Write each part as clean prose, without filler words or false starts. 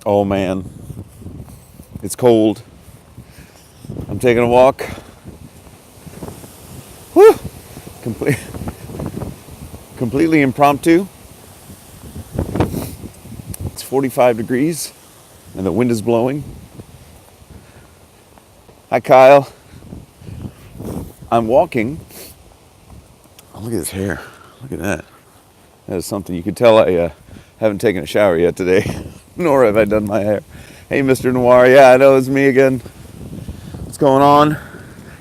Oh man, it's cold. I'm taking a walk. Whew! Completely impromptu. It's 45 degrees and the wind is blowing. Hi Kyle. I'm walking. Oh, look at his hair. Look at that. That is something. You can tell I haven't taken a shower yet today, nor have I done my hair. Hey, Mr. Noir. Yeah, I know it's me again. What's going on?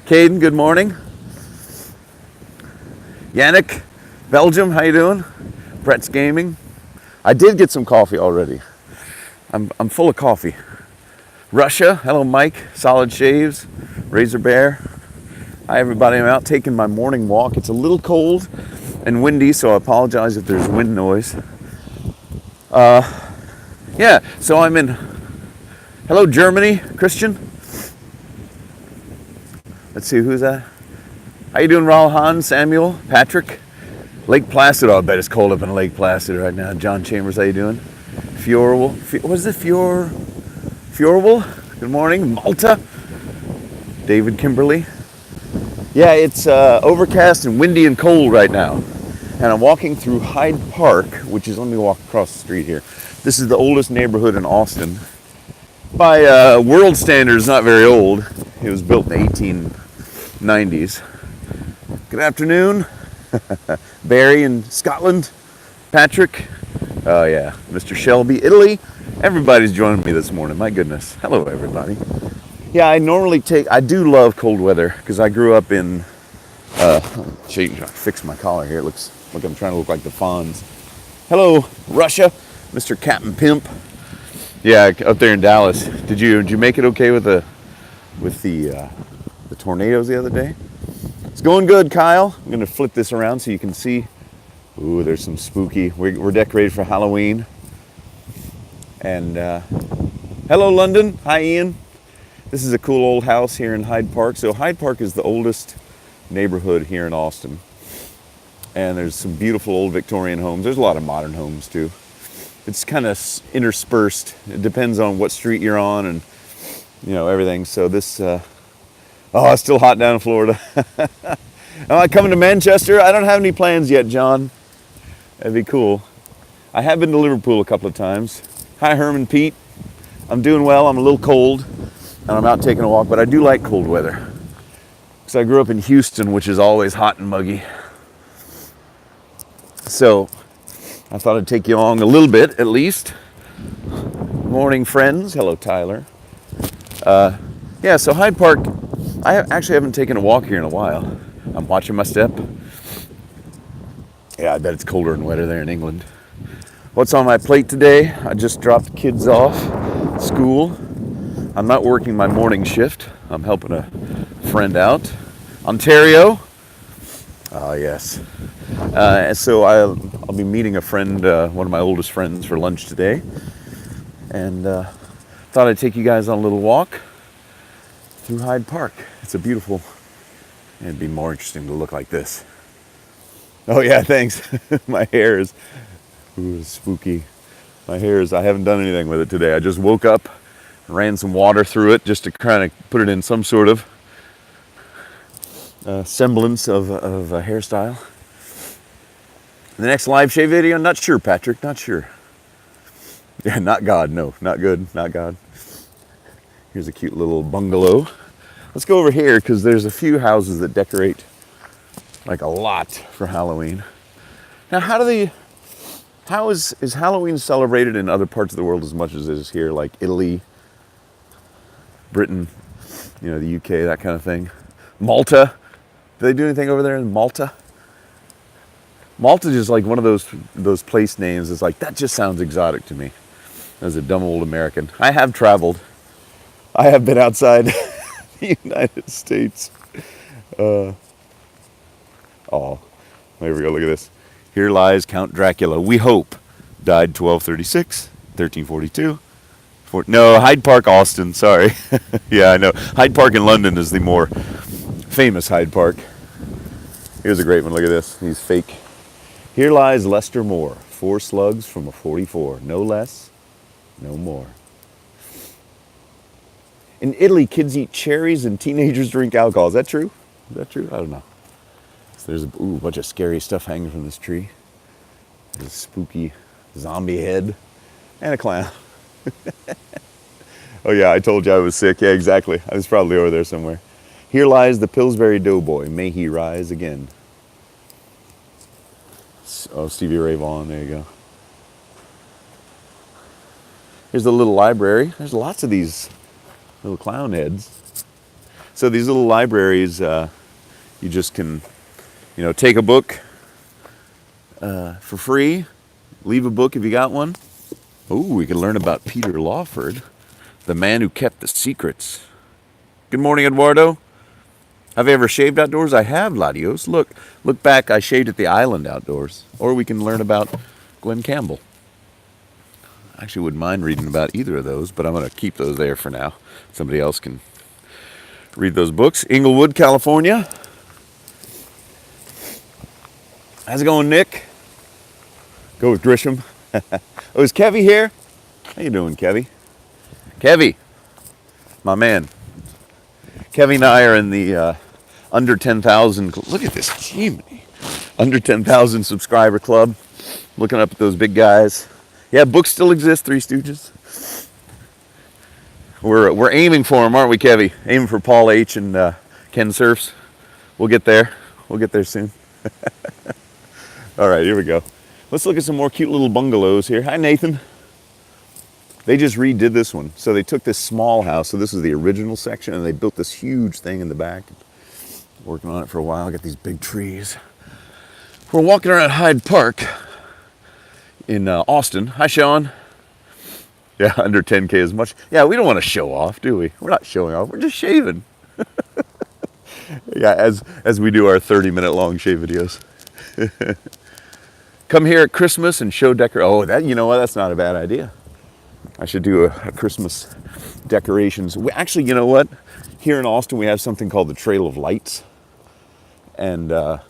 Caden, good morning. Yannick, Belgium, how you doing? Brett's Gaming. I did get some coffee already. I'm full of coffee. Russia, hello Mike, Solid Shaves, Razor Bear. Hi everybody, I'm out taking my morning walk. It's a little cold and windy, so I apologize if there's wind noise. Yeah, so I'm in, hello Germany, Christian. Let's see, who's that? How you doing, Ralhan, Samuel, Patrick? Lake Placid, oh I bet it's cold up in Lake Placid right now. John Chambers, how you doing? Fjorwell, what is it, Fjorwell, good morning. Malta, David Kimberly. Yeah, it's overcast and windy and cold right now. And I'm walking through Hyde Park, which is, let me walk across the street here. This is the oldest neighborhood in Austin. By world standards, not very old. It was built in the 1890s. Good afternoon. Barry in Scotland. Patrick. Oh yeah, Mr. Shelby, Italy. Everybody's joining me this morning, my goodness. Hello everybody. Yeah, I do love cold weather because I grew up in, fix my collar here. It looks like I'm trying to look like the Fonz. Hello, Russia, Mr. Captain Pimp. Yeah, up there in Dallas. Did you make it okay with the tornadoes the other day? It's going good, Kyle. I'm gonna flip this around so you can see. Ooh, there's some spooky. We're decorated for Halloween. And hello, London. Hi, Ian. This is a cool old house here in Hyde Park. So Hyde Park is the oldest neighborhood here in Austin. And there's some beautiful old Victorian homes. There's a lot of modern homes too. It's kind of interspersed. It depends on what street you're on and, everything. So this, it's still hot down in Florida. Am I coming to Manchester? I don't have any plans yet, John. That'd be cool. I have been to Liverpool a couple of times. Hi, Herman Pete. I'm doing well. I'm a little cold. And I'm out taking a walk, but I do like cold weather. Because I grew up in Houston, which is always hot and muggy. So, I thought I'd take you along a little bit, at least. Morning, friends. Hello, Tyler. So Hyde Park, I actually haven't taken a walk here in a while. I'm watching my step. Yeah, I bet it's colder and wetter there in England. What's on my plate today? I just dropped the kids off school. I'm not working my morning shift. I'm helping a friend out. Ontario. Oh, yes. So I'll be meeting a friend, one of my oldest friends, for lunch today. And thought I'd take you guys on a little walk through Hyde Park. It's a beautiful, it'd be more interesting to look like this. Oh yeah, thanks. My hair is spooky. I haven't done anything with it today. I just woke up, ran some water through it just to kind of put it in some sort of semblance of a hairstyle. The next live shave video, not sure, Patrick, not sure. Yeah, not God, no, not good, not God. Here's a cute little bungalow. Let's go over here because there's a few houses that decorate like a lot for Halloween. Now, how is Halloween celebrated in other parts of the world as much as it is here, like Italy, Britain, the UK, that kind of thing? Malta, do they do anything over there in Malta? Malta is just like one of those place names. It's like, that just sounds exotic to me as a dumb old American. I have traveled. I have been outside the United States. There we go, look at this. Here lies Count Dracula, we hope. Died 1236, 1342. No, Hyde Park, Austin, sorry. Yeah, I know. Hyde Park in London is the more famous Hyde Park. Here's a great one, look at this. He's fake. Here lies Lester Moore, 4 slugs from a 44. No less, no more. In Italy, kids eat cherries and teenagers drink alcohol. Is that true? Is that true? I don't know. So there's a bunch of scary stuff hanging from this tree. There's a spooky zombie head and a clown. Oh yeah, I told you I was sick. Yeah, exactly. I was probably over there somewhere. Here lies the Pillsbury Doughboy. May he rise again. Oh, Stevie Ray Vaughan. There you go. Here's the little library. There's lots of these little clown heads. So these little libraries, you just can, take a book for free. Leave a book if you got one. Oh, we can learn about Peter Lawford, the man who kept the secrets. Good morning, Eduardo. Have I ever shaved outdoors? I have, Ladios. Look back. I shaved at the island outdoors. Or we can learn about Glenn Campbell. I actually wouldn't mind reading about either of those, but I'm going to keep those there for now. Somebody else can read those books. Inglewood, California. How's it going, Nick? Go with Grisham. Oh, is Kevy here? How you doing, Kevy? Kevy, my man. Kevy and I are in the under 10,000. Look at this, Jiminy. Under 10,000 subscriber club. Looking up at those big guys. Yeah, books still exist. Three Stooges. We're aiming for them, aren't we, Kevy? Aiming for Paul H. and Ken Surfs. We'll get there. We'll get there soon. All right, here we go. Let's look at some more cute little bungalows here. Hi, Nathan. They just redid this one. So they took this small house. So this is the original section, and they built this huge thing in the back. Working on it for a while. Got these big trees. We're walking around Hyde Park in Austin. Hi, Sean. Yeah, under 10K as much. Yeah, we don't want to show off, do we? We're not showing off. We're just shaving. Yeah, as we do our 30-minute long shave videos. Come here at Christmas and show Oh, that, you know what? That's not a bad idea. I should do a Christmas decorations. Actually, you know what? Here in Austin, we have something called the Trail of Lights. And look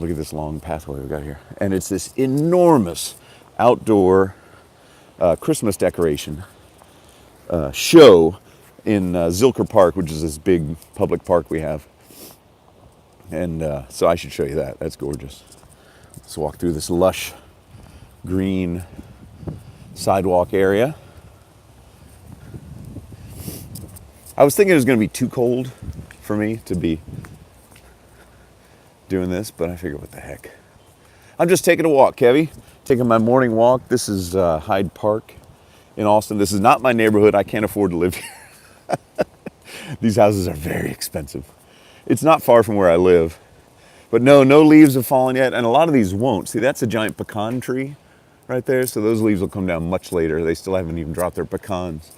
at this long pathway we've got here. And it's this enormous outdoor Christmas decoration show in Zilker Park, which is this big public park we have. And so I should show you that. That's gorgeous. Let's walk through this lush green sidewalk area. I was thinking it was going to be too cold for me to be doing this, but I figured, what the heck. I'm just taking a walk, Kevy. Taking my morning walk. This is Hyde Park in Austin. This is not my neighborhood. I can't afford to live here. These houses are very expensive. It's not far from where I live. But no leaves have fallen yet, and a lot of these won't. See, that's a giant pecan tree right there, so those leaves will come down much later. They still haven't even dropped their pecans.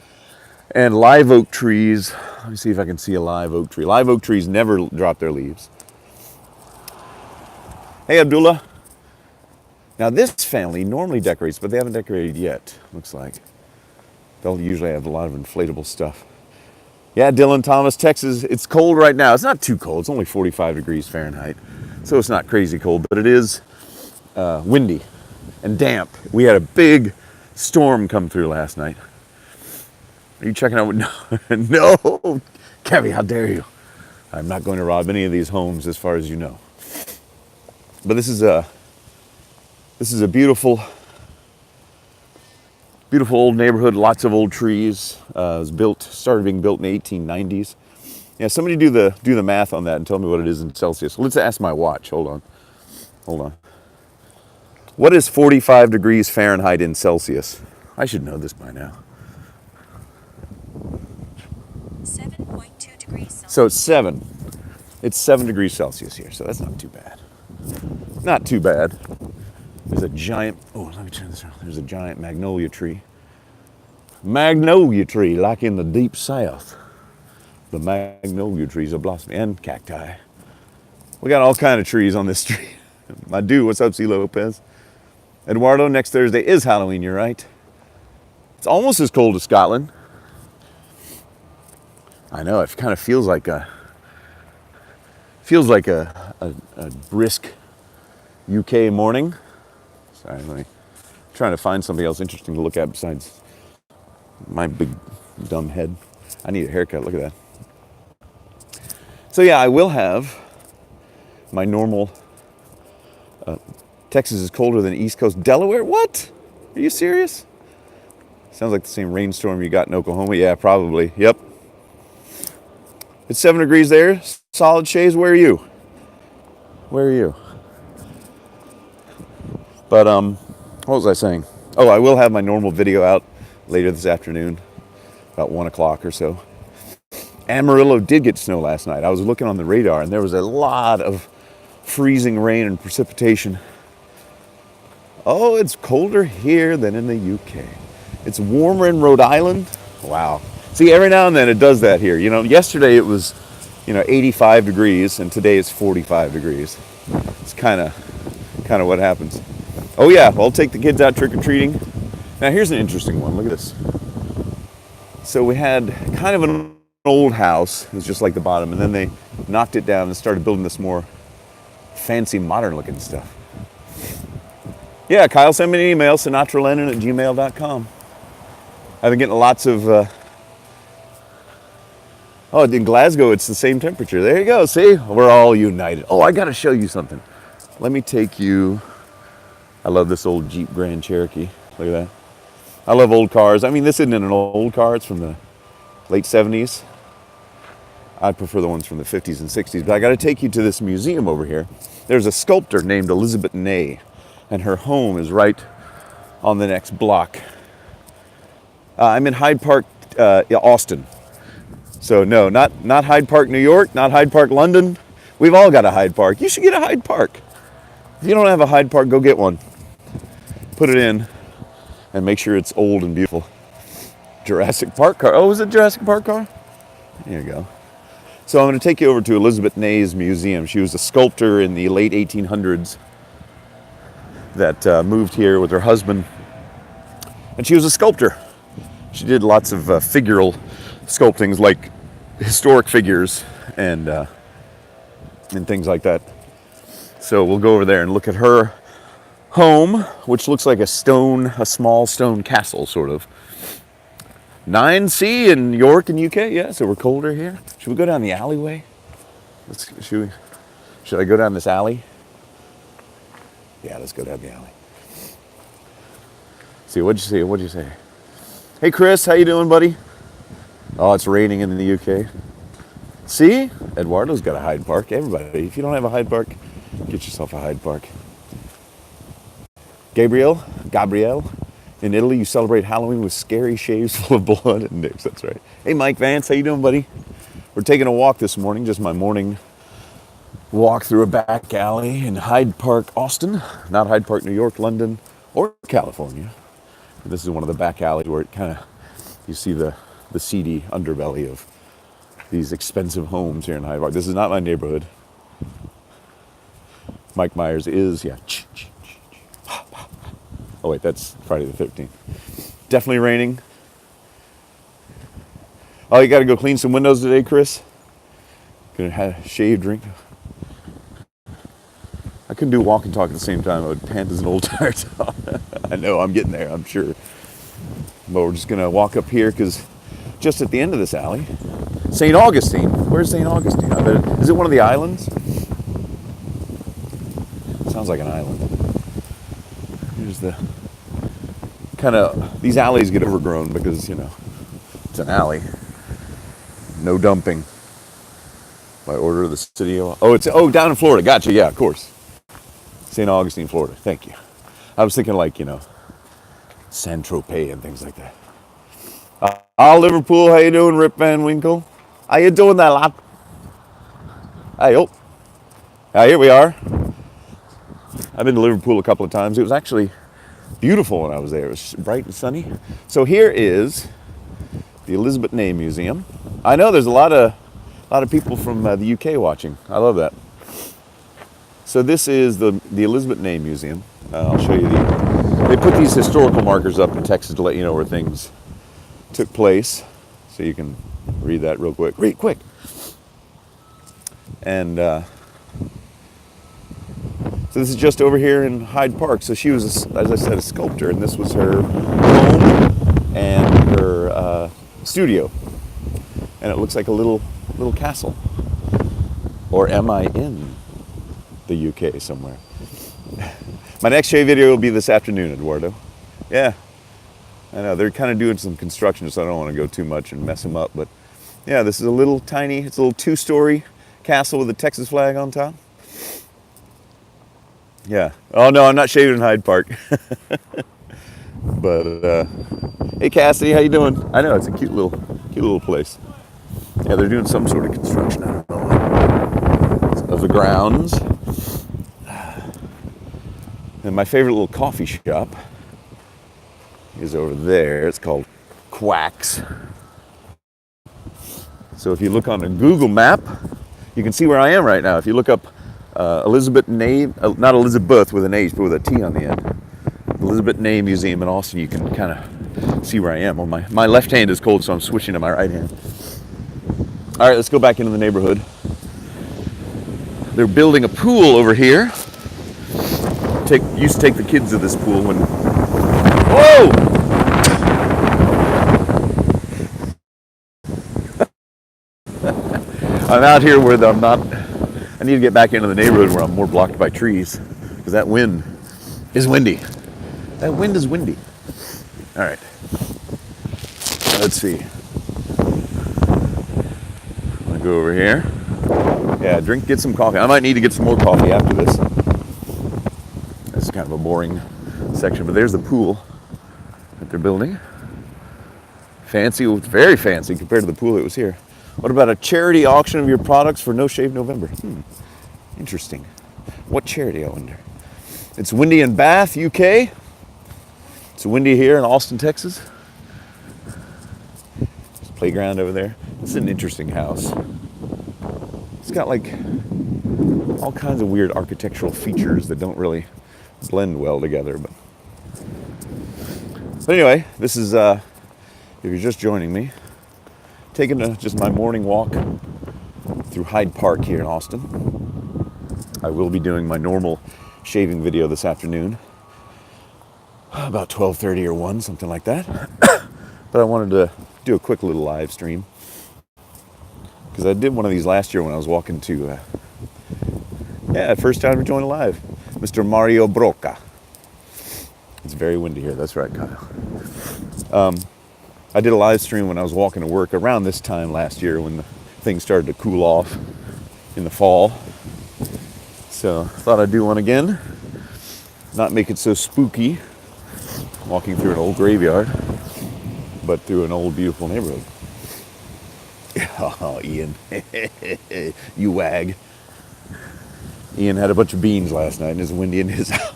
And live oak trees, let me see if I can see a live oak tree. Live oak trees never drop their leaves. Hey, Abdullah. Now this family normally decorates, but they haven't decorated yet, looks like. They'll usually have a lot of inflatable stuff. Yeah, Dylan Thomas, Texas, it's cold right now. It's not too cold, it's only 45 degrees Fahrenheit. So it's not crazy cold, but it is windy and damp. We had a big storm come through last night. Are you checking out? No, Kevin, how dare you? I'm not going to rob any of these homes as far as you know. But this is a beautiful old neighborhood, lots of old trees. It was started being built in the 1890s. Yeah, somebody do the math on that and tell me what it is in Celsius. Let's ask my watch. Hold on. What is 45 degrees Fahrenheit in Celsius? I should know this by now. 7.2 degrees Celsius. So it's 7. It's 7 degrees Celsius here, so that's not too bad. Not too bad. There's a giant, let me turn this around. There's a giant magnolia tree. Magnolia tree, like in the deep south. The magnolia trees are blossoming, and cacti. We got all kind of trees on this tree. My dude, what's up, C. Lopez? Eduardo, next Thursday is Halloween, you're right. It's almost as cold as Scotland. I know, it kind of feels like a brisk UK morning. Sorry, I'm trying to find something else interesting to look at besides my big dumb head. I need a haircut. Look at that. So yeah, I will have my normal. Texas is colder than East Coast. Delaware? What? Are you serious? Sounds like the same rainstorm you got in Oklahoma. Yeah, probably. Yep. It's 7 degrees there. Solid shades. Where are you? Where are you? But what was I saying? Oh, I will have my normal video out later this afternoon, about 1 o'clock or so. Amarillo did get snow last night. I was looking on the radar, and there was a lot of freezing rain and precipitation. Oh, it's colder here than in the UK. It's warmer in Rhode Island. Wow. See, every now and then it does that here. You know, yesterday it was, 85 degrees, and today it's 45 degrees. It's kind of what happens. Oh yeah, I'll take the kids out trick-or-treating. Now here's an interesting one. Look at this. So we had kind of an old house. It was just like the bottom, and then they knocked it down and started building this more fancy, modern-looking stuff. Yeah, Kyle, send me an email, sinatralennon@gmail.com. I've been getting lots of... Oh, in Glasgow, it's the same temperature. There you go. See? We're all united. Oh, I got to show you something. Let me take you... I love this old Jeep Grand Cherokee. Look at that. I love old cars. I mean, this isn't an old car. It's from the late 70s. I prefer the ones from the 50s and 60s. But I got to take you to this museum over here. There's a sculptor named Elisabet Ney, and her home is right on the next block. I'm in Hyde Park, Austin. So no, not Hyde Park, New York, not Hyde Park, London. We've all got a Hyde Park. You should get a Hyde Park. If you don't have a Hyde Park, go get one. Put it in and make sure it's old and beautiful. Jurassic Park car. Oh, is it Jurassic Park car? There you go. So I'm going to take you over to Elisabet Ney's museum. She was a sculptor in the late 1800s that moved here with her husband. And she was a sculptor. She did lots of figural sculptings, like historic figures and things like that. So we'll go over there and look at her home, which looks like a small stone castle, sort of. 9C in York in UK. Yeah, so we're colder here. Should we go down the alleyway? Should I go down this alley? Yeah, let's go down the alley. See, what'd you see? What'd you say? Hey, Chris, how you doing, buddy? Oh, it's raining in the UK. See? Eduardo's got a Hyde Park. Everybody, if you don't have a Hyde Park, get yourself a Hyde Park. Gabrielle, in Italy, you celebrate Halloween with scary shaves full of blood and nicks. That's right. Hey, Mike Vance, how you doing, buddy? We're taking a walk this morning, just my morning walk through a back alley in Hyde Park, Austin. Not Hyde Park, New York, London, or California. This is one of the back alleys where it kind of, you see the seedy underbelly of these expensive homes here in Hyde Park. This is not my neighborhood. Mike Myers is, yeah. Oh wait, that's Friday the 13th. Definitely raining. Oh, you got to go clean some windows today, Chris? Gonna have a shave drink. I couldn't do walk and talk at the same time. I would pant as an old tire top. I know, I'm getting there, I'm sure. But we're just gonna walk up here because just at the end of this alley, St. Augustine. Where's St. Augustine? I bet is it one of the islands? Sounds like an island. Here's the kind of, these alleys get overgrown because, it's an alley. No dumping by order of the city. Oh, down in Florida. Gotcha. Yeah, of course. St. Augustine, Florida. Thank you. I was thinking like, San Tropez and things like that. Liverpool, how you doing, Rip Van Winkle? How you doing there, lad? Hey, oh. Here we are. I've been to Liverpool a couple of times. It was actually beautiful when I was there. It was bright and sunny. So here is the Elisabet Ney Museum. I know there's a lot of people from the UK watching. I love that. So this is the Elisabet Ney Museum. I'll show you they put these historical markers up in Texas to let you know where things took place. So you can read that real quick. Read quick. And so this is just over here in Hyde Park. So she was, as I said, a sculptor, and this was her home and her studio. and it looks like a little castle. Or am I in the UK somewhere? My next shave video will be this afternoon, Eduardo. Yeah, I know they're kind of doing some construction, so I don't want to go too much and mess them up. But yeah, this is a little tiny, it's a little 2-story castle with a Texas flag on top. Yeah. Oh no, I'm not shaving in Hyde Park. But hey Cassidy, how you doing? I know it's a cute little place. Yeah, they're doing some sort of construction. I don't know what. Of the grounds. And my favorite little coffee shop is over there. It's called Quacks. So if you look on a Google map, you can see where I am right now. If you look up Elisabet Ney, not Elizabeth with an H, but with a T on the end. Elisabet Ney Museum in Austin, you can kind of see where I am. Well, my left hand is cold, so I'm switching to my right hand. All right, let's go back into the neighborhood. They're building a pool over here. Used to take the kids to this pool when... Whoa! I'm out here where I'm not... I need to get back into the neighborhood where I'm more blocked by trees, because that wind is windy. That wind is windy. All right. Let's see. I'm gonna go over here. Yeah, get some coffee. I might need to get some more coffee after this. This is kind of a boring section, but there's the pool that they're building. Fancy, very fancy compared to the pool that was here. What about a charity auction of your products for No Shave November? Interesting. What charity, I wonder? It's windy in Bath, UK. It's windy here in Austin, Texas. There's a playground over there. This is an interesting house. It's got like all kinds of weird architectural features that don't really blend well together. But anyway, this is, if you're just joining me, taking just my morning walk through Hyde Park here in Austin. I will be doing my normal shaving video this afternoon, about 12:30 or 1, something like that. But I wanted to do a quick little live stream, because I did one of these last year when I was walking to, first time to join live, Mr. Mario Broca. It's very windy here, that's right, Kyle. I did a live stream when I was walking to work around this time last year when things started to cool off in the fall. So I thought I'd do one again, not make it so spooky, walking through an old graveyard, but through an old beautiful neighborhood. Oh, Ian, you wag. Ian had a bunch of beans last night and it's windy in his house.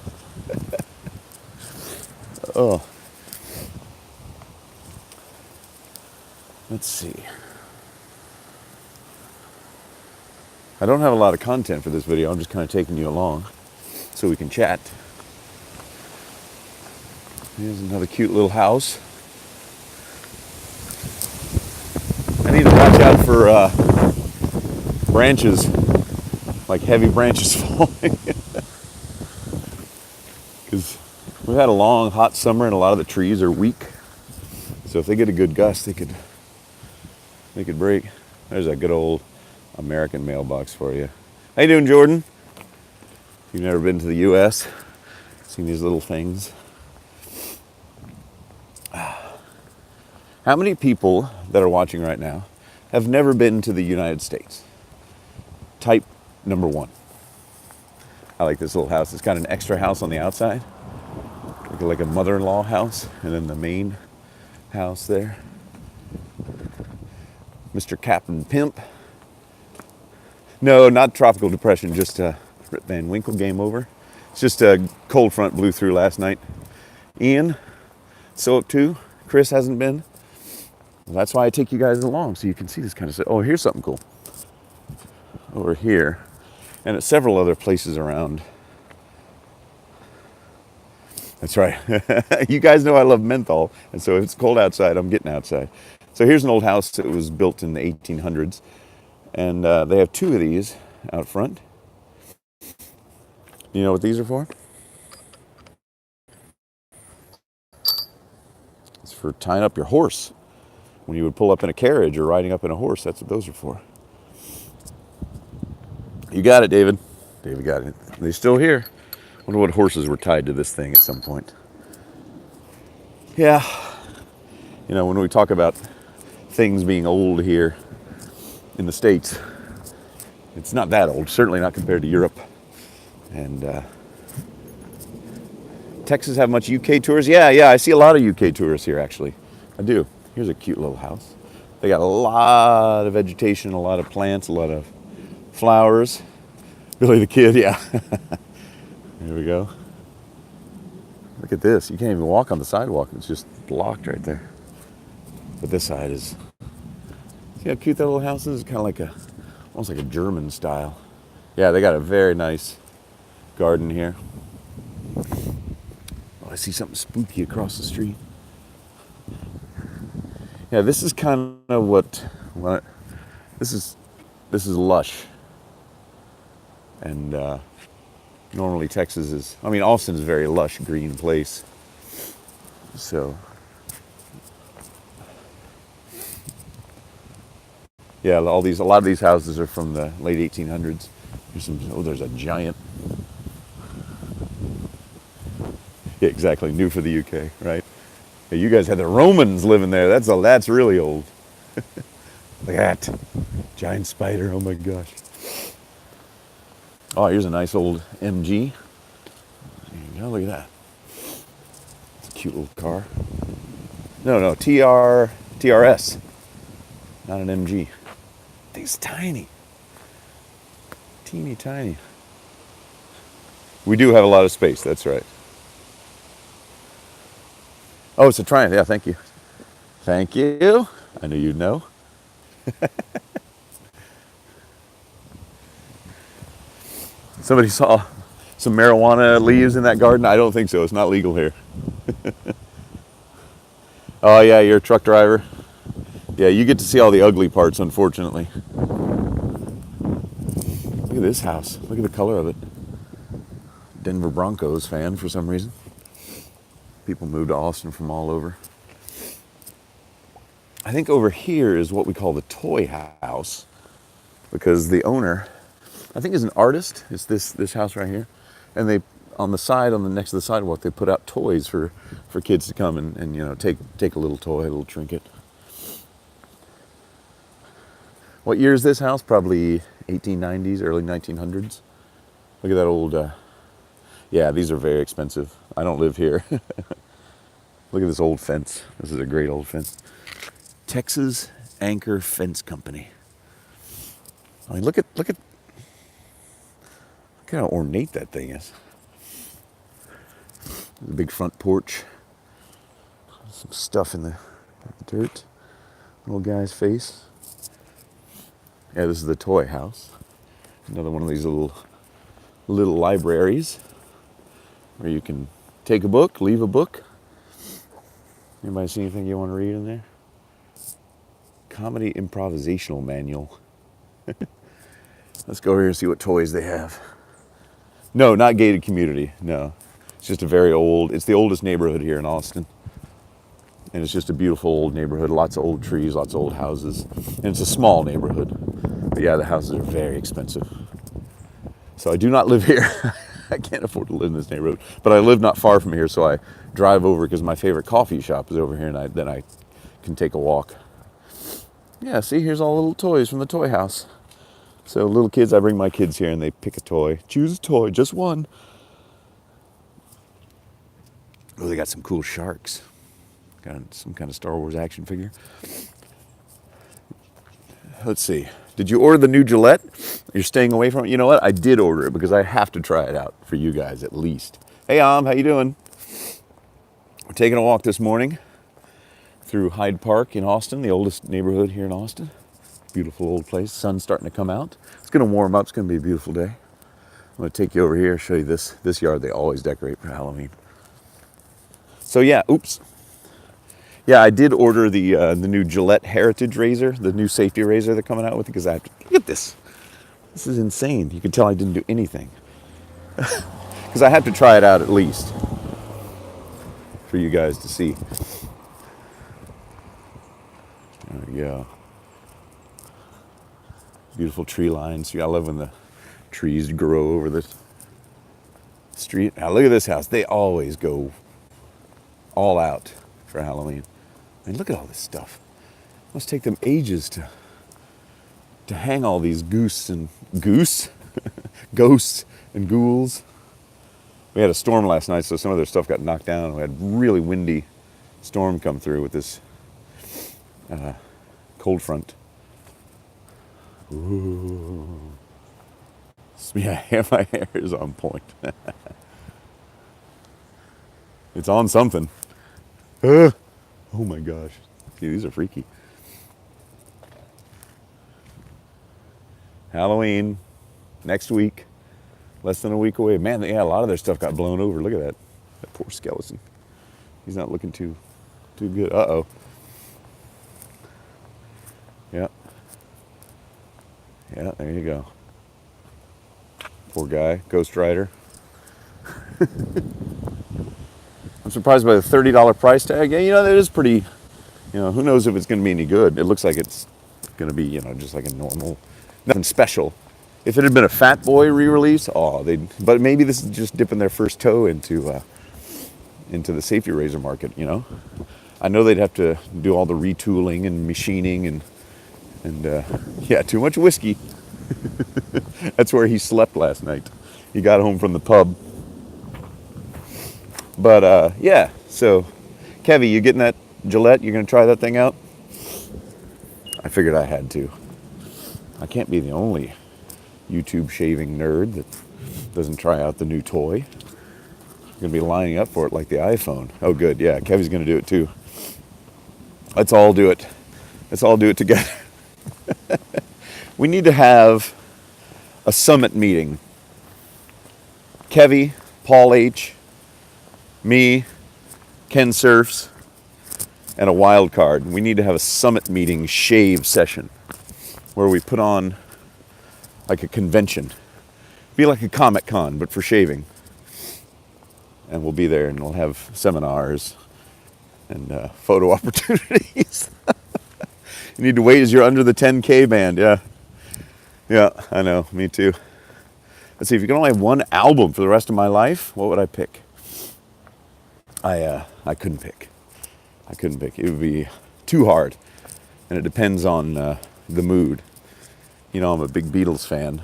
Oh. Let's see. I don't have a lot of content for this video. I'm just kind of taking you along so we can chat. Here's another cute little house. I need to watch out for branches, like heavy branches falling. Because we've had a long, hot summer and a lot of the trees are weak. So if they get a good gust, they could break. There's a good old American mailbox for you. How you doing, Jordan? If you've never been to the U.S., seen these little things. How many people that are watching right now have never been to the United States? Type number 1. I like this little house. It's got an extra house on the outside, like a mother-in-law house, and then the main house there. Mr. Captain Pimp. No, not tropical depression, just Rip Van Winkle, game over. It's just a cold front blew through last night. Ian, so up too. Chris hasn't been. Well, that's why I take you guys along, so you can see this kind of stuff. Oh, here's something cool. Over here. And at several other places around. That's right. You guys know I love menthol, and so if it's cold outside, I'm getting outside. So here's an old house that was built in the 1800s, and they have 2 of these out front. You know what these are for? It's for tying up your horse. when you would pull up in a carriage or riding up in a horse. That's what those are for. You got it, David. David got it. They're still here. Wonder what horses were tied to this thing at some point. Yeah. You know, when we talk about things being old here in the States, it's not that old. Certainly not compared to Europe. And Texas have much UK tourists? Yeah, I see a lot of UK tourists here, actually. I do. Here's a cute little house. They got a lot of vegetation, a lot of plants, a lot of flowers. Billy the Kid, yeah. There we go. Look at this. You can't even walk on the sidewalk. It's just blocked right there. But this side is... See how cute that little house is? It's kind of like almost like a German style. Yeah, they got a very nice garden here. Oh, I see something spooky across the street. Yeah, this is kind of what this is lush. And normally Texas is, I mean, Austin's a very lush green place. So, yeah, a lot of these houses are from the late 1800s. There's a giant. Yeah, exactly, new for the UK, right? Yeah, you guys had the Romans living there. That's really old. Look at that giant spider. Oh my gosh. Oh, here's a nice old MG. There you go, look at that. It's a cute little car. No, TRS. Not an MG. Thing's tiny. Teeny tiny. We do have a lot of space, that's right. Oh, it's a Triumph. Yeah, thank you. Thank you. I knew you'd know. Somebody saw some marijuana leaves in that garden? I don't think so. It's not legal here. Oh, yeah, you're a truck driver. Yeah, you get to see all the ugly parts, unfortunately. Look at this house. Look at the color of it. Denver Broncos fan for some reason. People move to Austin from all over. I think over here is what we call the toy house, because the owner, I think, is an artist. It's this house right here, and they on the next to the sidewalk, they put out toys for kids to come and you know take a little toy, a little trinket. What year is this house? Probably 1890s, early 1900s. Look at that old. Yeah, these are very expensive. I don't live here. Look at this old fence. This is a great old fence. Texas Anchor Fence Company. I mean, look at how ornate that thing is. The big front porch. Some stuff in the dirt. Little guy's face. Yeah, this is the toy house. Another one of these little libraries where you can take a book, leave a book. Anybody see anything you want to read in there? Comedy improvisational manual. Let's go over here and see what toys they have. No, not gated community. No, it's just it's the oldest neighborhood here in Austin. And it's just a beautiful old neighborhood. Lots of old trees, lots of old houses. And it's a small neighborhood. But yeah, the houses are very expensive. So I do not live here. I can't afford to live in this neighborhood. But I live not far from here, so I drive over because my favorite coffee shop is over here, and then I can take a walk. Yeah, see, here's all the little toys from the toy house. So little kids, I bring my kids here and they pick a toy. Choose a toy, just one. Oh, they got some cool sharks. Got some kind of Star Wars action figure. Let's see. Did you order the new Gillette? You're staying away from it? You know what? I did order it because I have to try it out for you guys at least. Hey, how you doing? We're taking a walk this morning through Hyde Park in Austin, the oldest neighborhood here in Austin. Beautiful old place. Sun's starting to come out. It's going to warm up. It's going to be a beautiful day. I'm going to take you over here, show you this yard they always decorate for Halloween. So yeah, oops. Yeah, I did order the new Gillette Heritage razor, the new safety razor they're coming out with, because I have to, look at this. This is insane. You can tell I didn't do anything. Because I have to try it out at least for you guys to see. There we go. Beautiful tree lines. I love when the trees grow over the street. Now look at this house. They always go all out for Halloween. I mean, look at all this stuff. It must take them ages to hang all these ghosts and ghouls. We had a storm last night, so some of their stuff got knocked down. We had a really windy storm come through with this cold front. Ooh. Yeah, my hair is on point. It's on something. Oh my gosh. See, these are freaky. Halloween, next week, less than a week away. Man, yeah, a lot of their stuff got blown over. Look at that. That poor skeleton. He's not looking too good. Uh-oh. Yeah. Yeah, there you go. Poor guy, Ghost Rider. I'm surprised by the $30 price tag. Yeah, that is pretty, who knows if it's going to be any good. It looks like it's going to be, just like a normal, nothing special. If it had been a Fat Boy re-release, but maybe this is just dipping their first toe into the safety razor market, I know they'd have to do all the retooling and machining and too much whiskey. That's where he slept last night. He got home from the pub. But so Kevy, you getting that Gillette? You gonna try that thing out? I figured I had to. I can't be the only YouTube shaving nerd that doesn't try out the new toy. I'm gonna be lining up for it like the iPhone. Oh good, yeah, Kevy's gonna do it too. Let's all do it. Let's all do it together. We need to have a summit meeting. Kevy, Paul H., me, Ken Surfs, and a wild card. We need to have a summit meeting shave session where we put on like a convention. Be like a Comic-Con, but for shaving. And we'll be there and we'll have seminars and photo opportunities. You need to wait as you're under the 10K band, yeah. Yeah, I know, me too. Let's see, if you can only have one album for the rest of my life, what would I pick? I couldn't pick. It would be too hard. And it depends on the mood. I'm a big Beatles fan,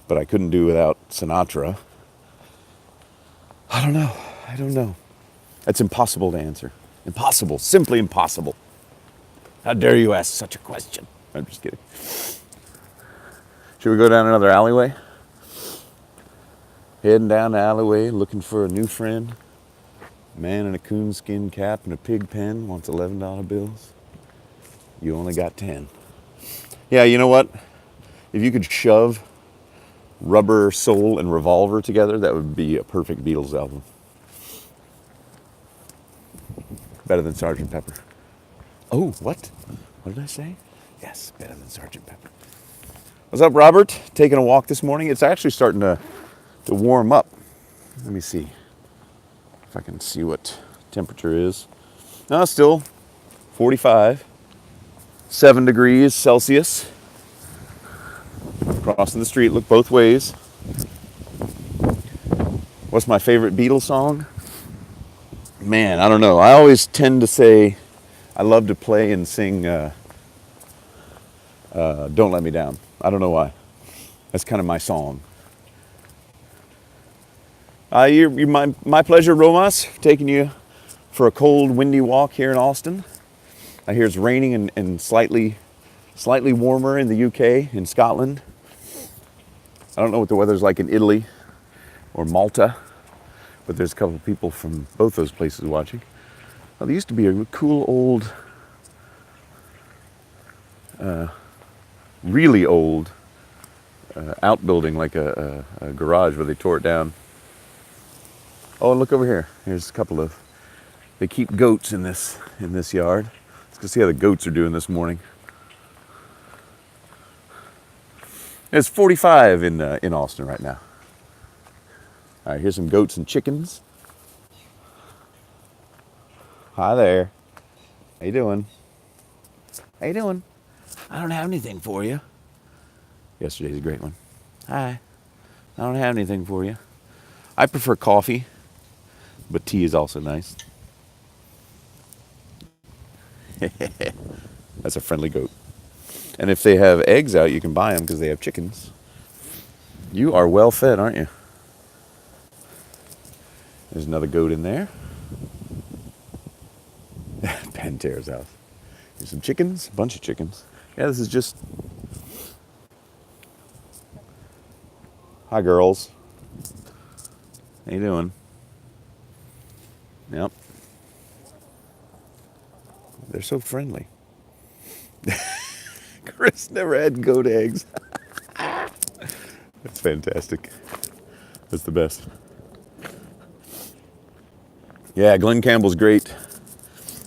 but I couldn't do without Sinatra. I don't know. It's impossible to answer. Impossible, simply impossible. How dare you ask such a question? I'm just kidding. Should we go down another alleyway? Heading down the alleyway, looking for a new friend. Man in a coonskin cap and a pig pen wants $11 bills. You only got 10. Yeah, you know what? If you could shove Rubber Soul and Revolver together, that would be a perfect Beatles album. Better than Sgt. Pepper. Oh, what? What did I say? Yes, better than Sgt. Pepper. What's up, Robert? Taking a walk this morning. It's actually starting to warm up. Let me see if I can see what temperature is. No, still 45, 7 degrees Celsius. Crossing the street, look both ways. What's my favorite Beatles song? Man, I don't know. I always tend to say I love to play and sing Don't Let Me Down. I don't know why. That's kind of my song. You're my pleasure, Romas, taking you for a cold, windy walk here in Austin. I hear it's raining and slightly warmer in the UK, in Scotland. I don't know what the weather's like in Italy or Malta, but there's a couple of people from both those places watching. Oh, there used to be a cool old, really old outbuilding, like a garage where they tore it down. Oh, and look over here. Here's a couple of, they keep goats in this yard. Let's go see how the goats are doing this morning. It's 45 in Austin right now. All right, here's some goats and chickens. Hi there. How you doing? How you doing? I don't have anything for you. Yesterday's a great one. Hi. I don't have anything for you. I prefer coffee, but tea is also nice. That's a friendly goat. And if they have eggs out, you can buy them because they have chickens. You are well fed, aren't you? There's another goat in there. Pantera's house. There's some chickens, a bunch of chickens. Yeah, this is just... Hi, girls. How you doing? Yep. They're so friendly. Chris never had goat eggs. That's fantastic. That's the best. Yeah, Glenn Campbell's great.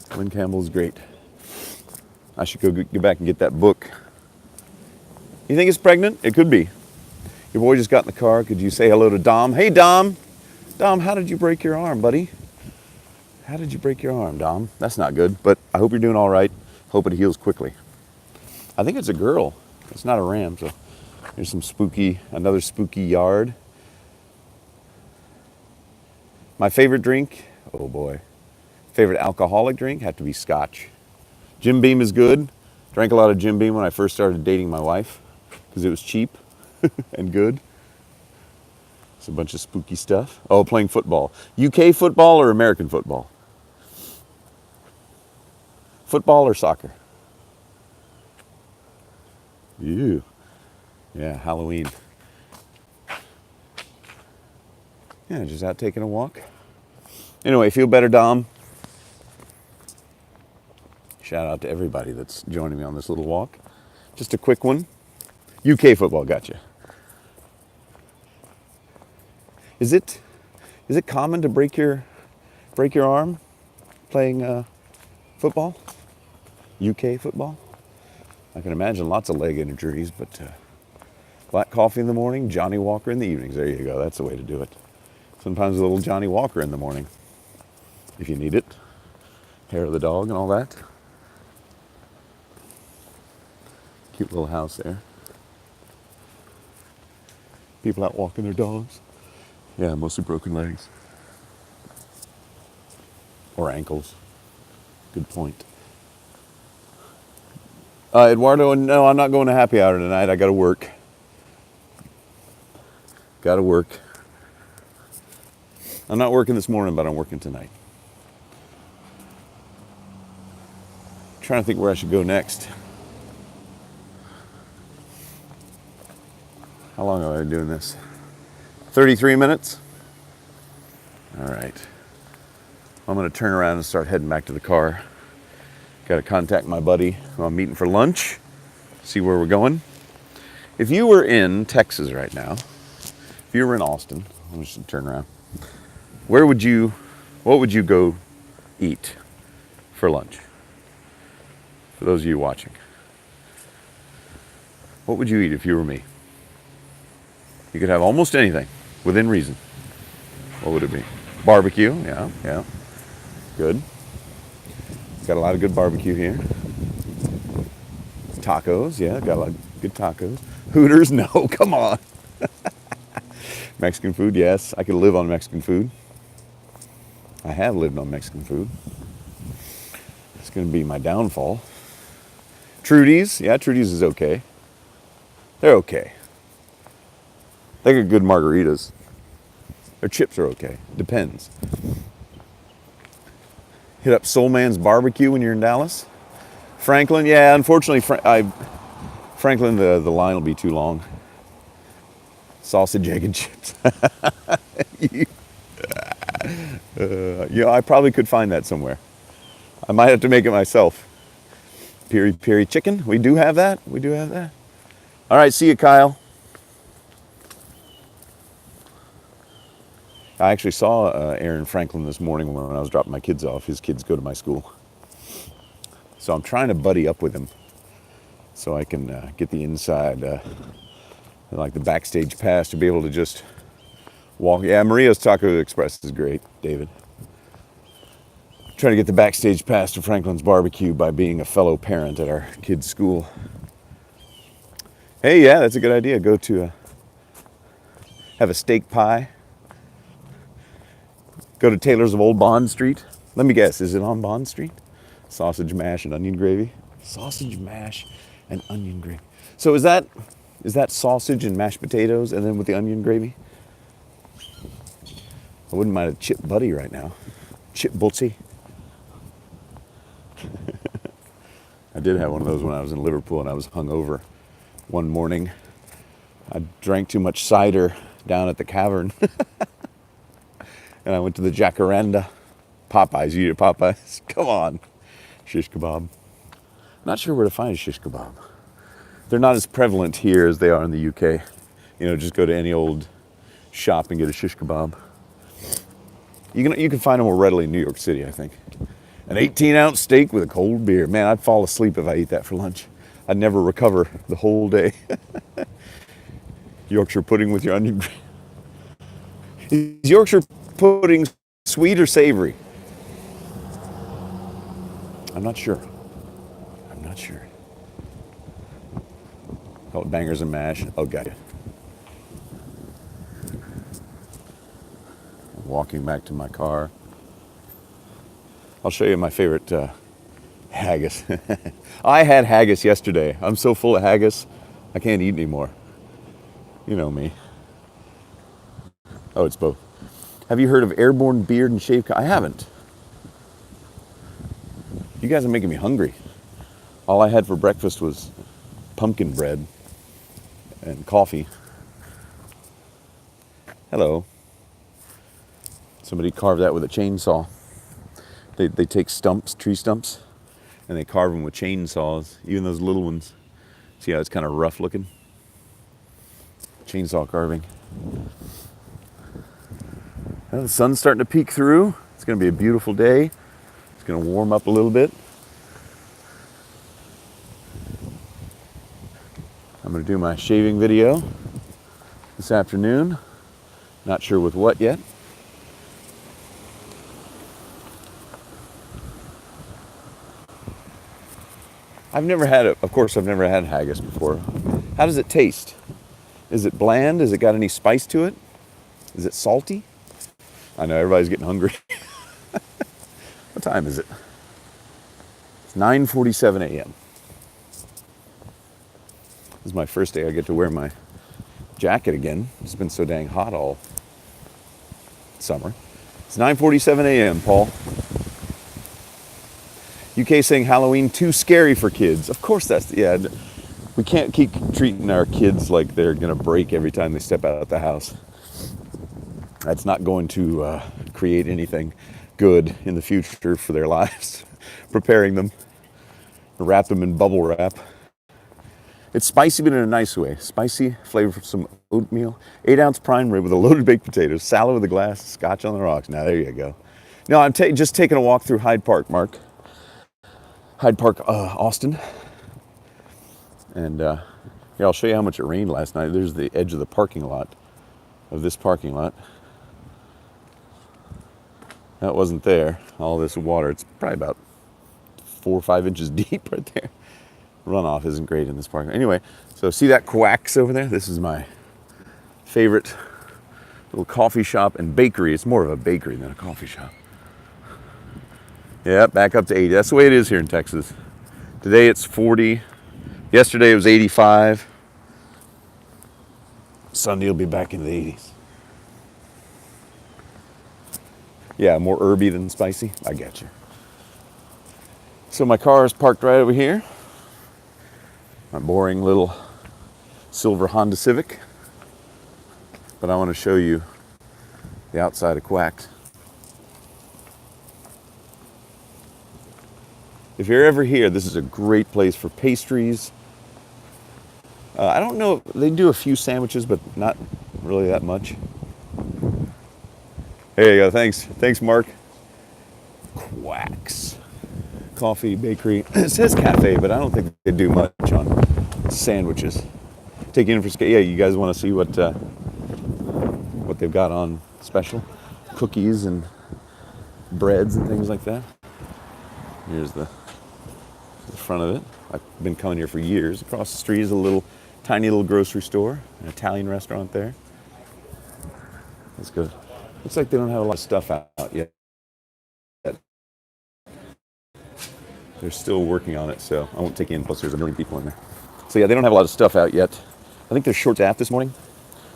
Glenn Campbell's great. I should go get back and get that book. You think it's pregnant? It could be. Your boy just got in the car. Could you say hello to Dom? Hey, Dom. Dom, how did you break your arm, buddy? How did you break your arm, Dom? That's not good, but I hope you're doing all right. Hope it heals quickly. I think it's a girl. It's not a ram, so there's some another spooky yard. My favorite drink, oh boy. Favorite alcoholic drink, have to be scotch. Jim Beam is good. Drank a lot of Jim Beam when I first started dating my wife because it was cheap and good. It's a bunch of spooky stuff. Oh, playing football. UK football or American football? Football or soccer? Ew. Yeah, Halloween. Yeah, just out taking a walk. Anyway, feel better, Dom? Shout out to everybody that's joining me on this little walk. Just a quick one. UK football, gotcha. Is it common to break your arm playing football? UK football? I can imagine lots of leg injuries, but black coffee in the morning, Johnny Walker in the evenings. There you go. That's the way to do it. Sometimes a little Johnny Walker in the morning, if you need it. Hair of the dog and all that. Cute little house there. People out walking their dogs. Yeah, mostly broken legs. Or ankles. Good point. Eduardo, no, I'm not going to happy hour tonight. I got to work. Got to work. I'm not working this morning, but I'm working tonight. Trying to think where I should go next. How long have I been doing this? 33 minutes? All right. I'm going to turn around and start heading back to the car. Got to contact my buddy who I'm meeting for lunch, see where we're going. If you were in Texas right now, if you were in Austin, I'm just going to turn around. What would you go eat for lunch? For those of you watching. What would you eat if you were me? You could have almost anything within reason. What would it be? Barbecue, yeah. Good. Got a lot of good barbecue here. Tacos, yeah, got a lot of good tacos. Hooters, no, come on. Mexican food, yes. I could live on Mexican food. I have lived on Mexican food. It's going to be my downfall. Trudy's, yeah, Trudy's is okay. They're okay. They got good margaritas. Their chips are okay. Depends. Hit up Soul Man's Barbecue when you're in Dallas. Franklin, yeah, unfortunately, Franklin, the line will be too long. Sausage, egg, and chips. Yeah, I probably could find that somewhere. I might have to make it myself. Piri piri chicken, we do have that. All right, see you, Kyle. I actually saw Aaron Franklin this morning when I was dropping my kids off. His kids go to my school. So I'm trying to buddy up with him so I can get the inside, like the backstage pass to be able to just walk. Yeah, Maria's Taco Express is great, David. Trying to get the backstage pass to Franklin's barbecue by being a fellow parent at our kids' school. Hey, yeah, that's a good idea. Go to have a steak pie. Go to Taylor's of Old Bond Street. Let me guess, is it on Bond Street? Sausage mash and onion gravy. Sausage mash and onion gravy. So is that sausage and mashed potatoes and then with the onion gravy? I wouldn't mind a chip buddy right now. Chip butty. I did have one of those when I was in Liverpool and I was hungover one morning. I drank too much cider down at the Cavern. And I went to the Jacaranda. Popeyes, you eat at Popeyes? Come on. Shish kebab. Not sure where to find a shish kebab. They're not as prevalent here as they are in the UK. You know, just go to any old shop and get a shish kebab. You can find them more readily in New York City, I think. An 18-ounce steak with a cold beer. Man, I'd fall asleep if I ate that for lunch. I'd never recover the whole day. Yorkshire pudding with your onion. Is Yorkshire pudding sweet or savory? I'm not sure. Call it bangers and mash. Oh, got you. Walking back to my car. I'll show you my favorite haggis. I had haggis yesterday. I'm so full of haggis, I can't eat anymore. You know me. Oh, it's both. Have you heard of airborne beard and shave? I haven't. You guys are making me hungry. All I had for breakfast was pumpkin bread and coffee. Hello. Somebody carved that with a chainsaw. They take tree stumps, and they carve them with chainsaws, even those little ones. See how it's kind of rough looking? Chainsaw carving. Well, the sun's starting to peek through. It's going to be a beautiful day. It's going to warm up a little bit. I'm going to do my shaving video this afternoon. Not sure with what yet. I've never had haggis before. How does it taste? Is it bland? Has it got any spice to it? Is it salty? I know everybody's getting hungry. What time is it? It's 9:47 a.m. This is my first day I get to wear my jacket again. It's been so dang hot all summer. It's 9:47 a.m., Paul. UK saying Halloween too scary for kids. Of course we can't keep treating our kids like they're going to break every time they step out of the house. That's not going to create anything good in the future for their lives. Preparing them, wrap them in bubble wrap. It's spicy, but in a nice way. Spicy, flavor from some oatmeal, 8-ounce prime rib with a loaded baked potato, salad with a glass, scotch on the rocks. Now there you go. No, I'm just taking a walk through Hyde Park, Mark. Hyde Park, Austin. And yeah, I'll show you how much it rained last night. There's the edge of the parking lot, of this parking lot. That wasn't there. All this water, it's probably about 4 or 5 inches deep right there. Runoff isn't great in this park. Anyway, so see that quacks over there? This is my favorite little coffee shop and bakery. It's more of a bakery than a coffee shop. Yeah, back up to 80. That's the way it is here in Texas. Today it's 40. Yesterday it was 85. Sunday will be back in the 80s. Yeah, more herby than spicy. I get you. So my car is parked right over here. My boring little silver Honda Civic. But I want to show you the outside of Quacks. If you're ever here, this is a great place for pastries. I don't know, they do a few sandwiches, but not really that much. There you go, thanks Mark. Quacks. Coffee, bakery. It says cafe, but I don't think they do much on sandwiches. Take you in for, yeah, you guys want to see what they've got on special? Cookies and breads and things like that. Here's the front of it. I've been coming here for years. Across the street is a little, tiny little grocery store, an Italian restaurant there. That's good. Looks like they don't have a lot of stuff out yet. They're still working on it, so I won't take you in. Plus, there's a million people in there. So yeah, they don't have a lot of stuff out yet. I think they're short-staffed this morning.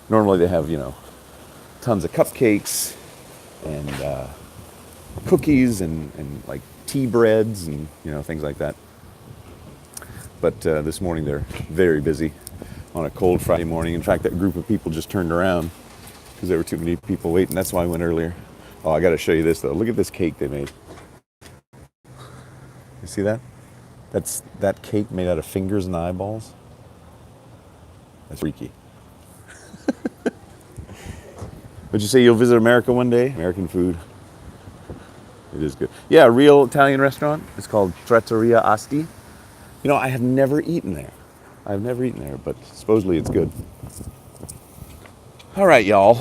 Normally they have, tons of cupcakes and cookies and like tea breads and things like that. But this morning they're very busy on a cold Friday morning. In fact, that group of people just turned around because there were too many people waiting. That's why I went earlier. Oh, I got to show you this though. Look at this cake they made. You see that? That's that cake made out of fingers and eyeballs. That's freaky. Would you say you'll visit America one day? American food. It is good. Yeah, a real Italian restaurant. It's called Trattoria Asti. I have never eaten there. I've never eaten there, but supposedly it's good. All right, y'all.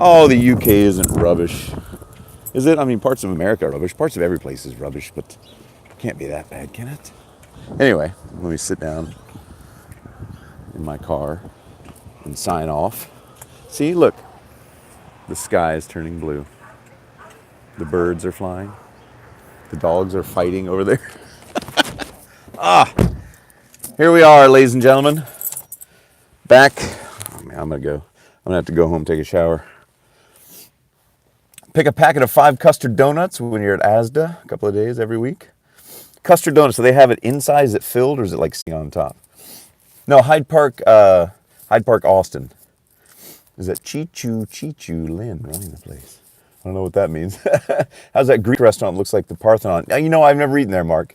Oh, the UK isn't rubbish. Is it? I mean, parts of America are rubbish. Parts of every place is rubbish, but it can't be that bad, can it? Anyway, let me sit down in my car and sign off. See, look. The sky is turning blue. The birds are flying. The dogs are fighting over there. Here we are, ladies and gentlemen. Back. Oh, man, I'm gonna have to go home, take a shower. Pick a packet of 5 custard donuts when you're at Asda a couple of days every week. Custard donuts, so they have it inside. Is it filled or is it like sitting on top? No, Hyde Park, Austin. Is that Chichu Lynn running the place? I don't know what that means. How's that Greek restaurant? Looks like the Parthenon. I've never eaten there, Mark,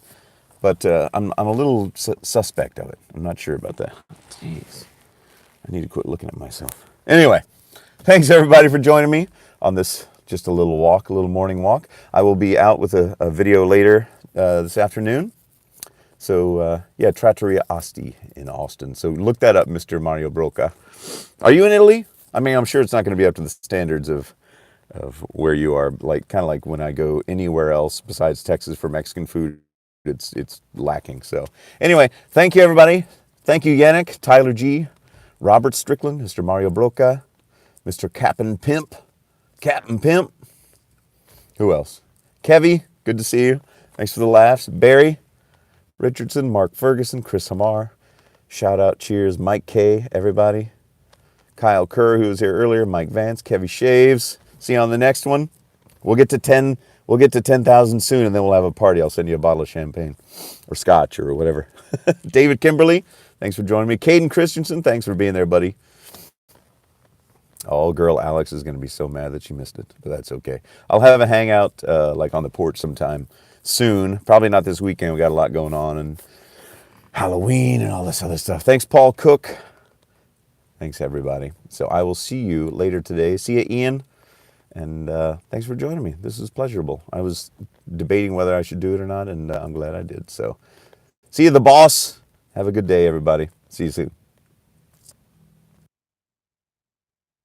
but I'm a little suspect of it. I'm not sure about that. Jeez, I need to quit looking at myself. Anyway, thanks everybody for joining me on this just a little morning walk. I will be out with a video later this afternoon. So Trattoria Asti in Austin. So look that up, Mr. Mario Broca. Are you in Italy? I mean, I'm sure it's not going to be up to the standards of where you are. Kind of like when I go anywhere else besides Texas for Mexican food, it's lacking. So anyway, thank you everybody. Thank you Yannick, Tyler G, Robert Strickland, Mr. Mario Broca, Mr. Captain Pimp. Who else? Kevy, good to see you. Thanks for the laughs. Barry Richardson, Mark Ferguson, Chris Hamar. Shout out, cheers, Mike K, everybody. Kyle Kerr, who was here earlier, Mike Vance, Kevy Shaves. See you on the next one. We'll get to 10,000 soon, and then we'll have a party. I'll send you a bottle of champagne or scotch or whatever. David Kimberly, thanks for joining me. Caden Christensen, thanks for being there, buddy. Oh, girl, Alex is going to be so mad that she missed it, but that's okay. I'll have a hangout on the porch sometime soon. Probably not this weekend. We got a lot going on, and Halloween and all this other stuff. Thanks, Paul Cook. Thanks, everybody. So I will see you later today. See you, Ian. And thanks for joining me. This is pleasurable. I was debating whether I should do it or not, and I'm glad I did. So see you, the boss. Have a good day, everybody. See you soon.